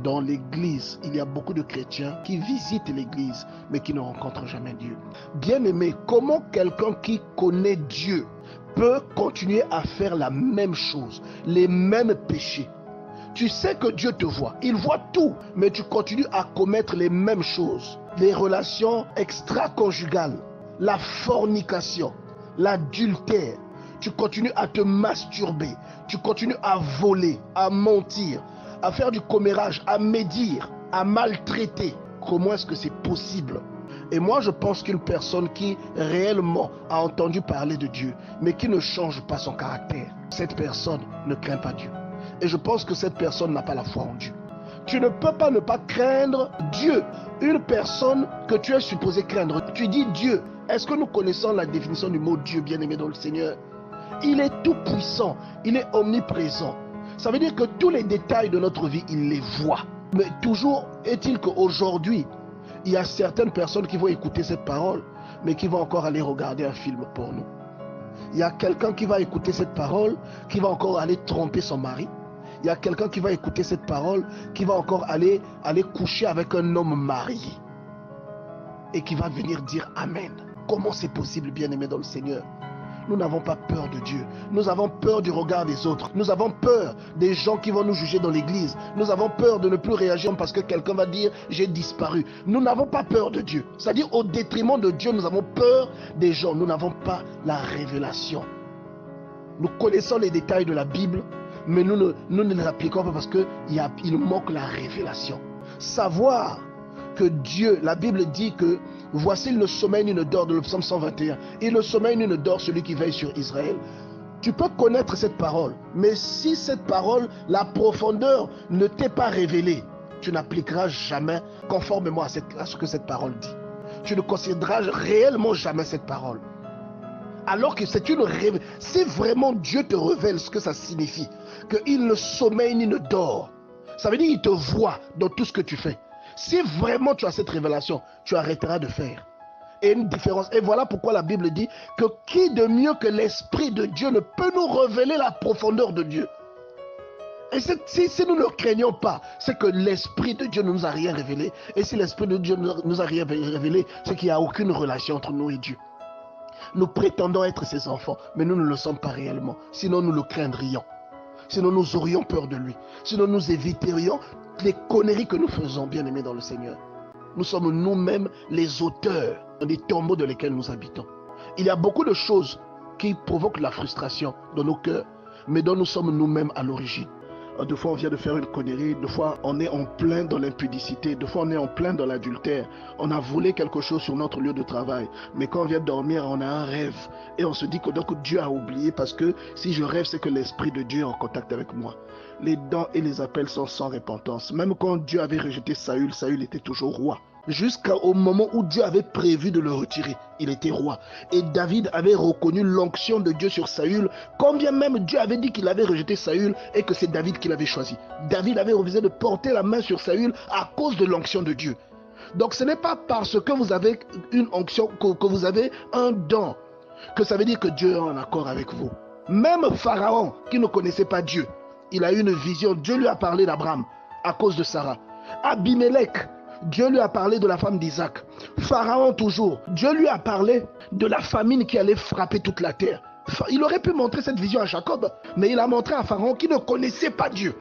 dans l'église, il y a beaucoup de chrétiens qui visitent l'église, mais qui ne rencontrent jamais Dieu. Bien-aimé, comment quelqu'un qui connaît Dieu peut continuer à faire la même chose, les mêmes péchés? Tu sais que Dieu te voit, il voit tout, mais tu continues à commettre les mêmes choses. Les relations extra-conjugales, la fornication, l'adultère. Tu continues à te masturber, tu continues à voler, à mentir, à faire du commérage, à médire, à maltraiter. Comment est-ce que c'est possible? Et moi, je pense qu'une personne qui réellement a entendu parler de Dieu, mais qui ne change pas son caractère, cette personne ne craint pas Dieu. Et je pense que cette personne n'a pas la foi en Dieu. Tu ne peux pas ne pas craindre Dieu. Une personne que tu es supposé craindre. Tu dis Dieu. Est-ce que nous connaissons la définition du mot Dieu, bien-aimé dans le Seigneur? Il est tout puissant. Il est omniprésent. Ça veut dire que tous les détails de notre vie, il les voit. Mais toujours est-il qu'aujourd'hui, il y a certaines personnes qui vont écouter cette parole, mais qui vont encore aller regarder un film porno. Il y a quelqu'un qui va écouter cette parole, qui va encore aller tromper son mari. Il y a quelqu'un qui va écouter cette parole, qui va encore aller coucher avec un homme marié. Et qui va venir dire Amen. Comment c'est possible, bien-aimé dans le Seigneur? Nous n'avons pas peur de Dieu. Nous avons peur du regard des autres. Nous avons peur des gens qui vont nous juger dans l'église. Nous avons peur de ne plus réagir parce que quelqu'un va dire j'ai disparu. Nous n'avons pas peur de Dieu. C'est-à-dire au détriment de Dieu, nous avons peur des gens. Nous n'avons pas la révélation. Nous connaissons les détails de la Bible, mais nous ne les appliquons pas parce qu'il manque la révélation. Savoir que Dieu, la Bible dit que voici le sommeil ni ne dort, de le psaume 121. Et le sommeil ni ne dort celui qui veille sur Israël. Tu peux connaître cette parole, mais si cette parole, la profondeur ne t'est pas révélée, tu n'appliqueras jamais conformément à ce que cette parole dit. Tu ne considéreras réellement jamais cette parole. Alors que c'est une révélation. Si vraiment Dieu te révèle ce que ça signifie, qu'il ne sommeille ni ne dort, ça veut dire qu'il te voit dans tout ce que tu fais. Si vraiment tu as cette révélation, tu arrêteras de faire. Et une différence. Et voilà pourquoi la Bible dit que qui de mieux que l'Esprit de Dieu ne peut nous révéler la profondeur de Dieu. Et si nous ne craignons pas, c'est que l'Esprit de Dieu ne nous a rien révélé. Et si l'Esprit de Dieu ne nous a rien révélé, c'est qu'il n'y a aucune relation entre nous et Dieu. Nous prétendons être ses enfants, mais nous ne le sommes pas réellement. Sinon nous le craindrions. Sinon nous aurions peur de lui. Sinon nous éviterions les conneries que nous faisons, bien-aimés dans le Seigneur. Nous sommes nous-mêmes les auteurs des tombeaux dans lesquels nous habitons. Il y a beaucoup de choses qui provoquent la frustration dans nos cœurs, mais dont nous sommes nous-mêmes à l'origine. Deux fois on vient de faire une connerie, deux fois on est en plein dans l'impudicité, deux fois on est en plein dans l'adultère. On a volé quelque chose sur notre lieu de travail, mais quand on vient dormir, on a un rêve. Et on se dit que donc Dieu a oublié parce que si je rêve, c'est que l'Esprit de Dieu est en contact avec moi. Les dons et les appels sont sans repentance. Même quand Dieu avait rejeté Saül, Saül était toujours roi. Jusqu'au moment où Dieu avait prévu de le retirer, il était roi. Et David avait reconnu l'onction de Dieu sur Saül, quand bien même Dieu avait dit qu'il avait rejeté Saül et que c'est David qui l'avait choisi. David avait refusé de porter la main sur Saül à cause de l'onction de Dieu. Donc ce n'est pas parce que vous avez une onction, que vous avez un don, que ça veut dire que Dieu est en accord avec vous. Même Pharaon, qui ne connaissait pas Dieu, il a eu une vision. Dieu lui a parlé d'Abraham à cause de Sarah. Abimelech, Dieu lui a parlé de la femme d'Isaac. Pharaon toujours, Dieu lui a parlé de la famine qui allait frapper toute la terre. Il aurait pu montrer cette vision à Jacob, mais il a montré à Pharaon qui ne connaissait pas Dieu.